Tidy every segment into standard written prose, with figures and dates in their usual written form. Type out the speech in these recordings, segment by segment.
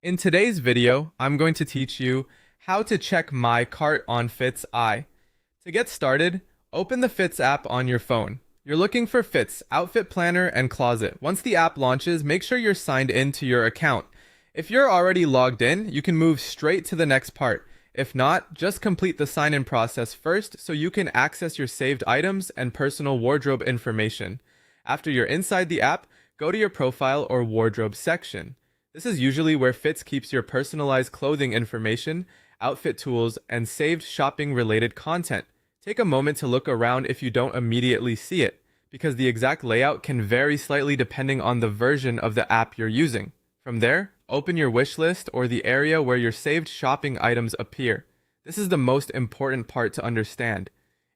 In today's video, I'm going to teach you how to check my cart on Fits I. To get started, open the Fits app on your phone. You're looking for Fits, Outfit Planner, and Closet. Once the app launches, make sure you're signed in to your account. If you're already logged in, you can move straight to the next part. If not, just complete the sign-in process first so you can access your saved items and personal wardrobe information. After you're inside the app, go to your profile or wardrobe section. This is usually where Fits keeps your personalized clothing information, outfit tools, and saved shopping-related content. Take a moment to look around if you don't immediately see it, because the exact layout can vary slightly depending on the version of the app you're using. From there, open your wish list or the area where your saved shopping items appear. This is the most important part to understand.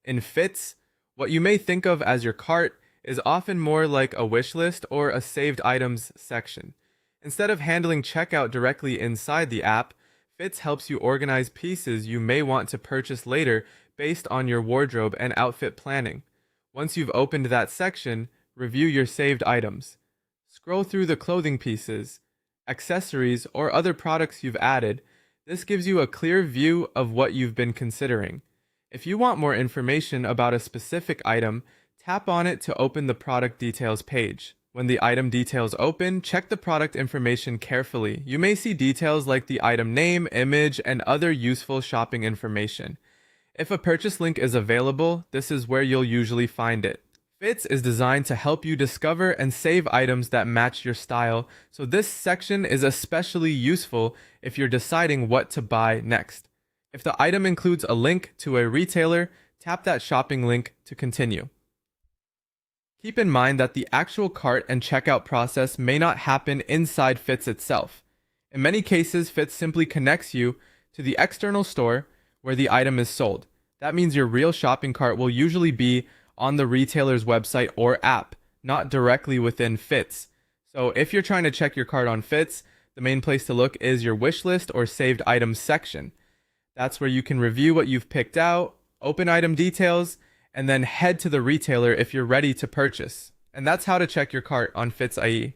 In Fits, what you may think of as your cart is often more like a wish list or a saved items section. Instead of handling checkout directly inside the app, Fits helps you organize pieces you may want to purchase later based on your wardrobe and outfit planning. Once you've opened that section, review your saved items. Scroll through the clothing pieces, accessories, or other products you've added. This gives you a clear view of what you've been considering. If you want more information about a specific item, tap on it to open the product details page. When the item details open, check the product information carefully. You may see details like the item name, image, and other useful shopping information. If a purchase link is available, this is where you'll usually find it. Fits is designed to help you discover and save items that match your style, so this section is especially useful if you're deciding what to buy next. If the item includes a link to a retailer, tap that shopping link to continue. Keep in mind that the actual cart and checkout process may not happen inside Fits itself. In many cases, Fits simply connects you to the external store where the item is sold. That means your real shopping cart will usually be on the retailer's website or app, not directly within Fits. So if you're trying to check your cart on Fits, the main place to look is your wish list or saved items section. That's where you can review what you've picked out, open item details, and then head to the retailer if you're ready to purchase. And that's how to check your cart on Fits IE.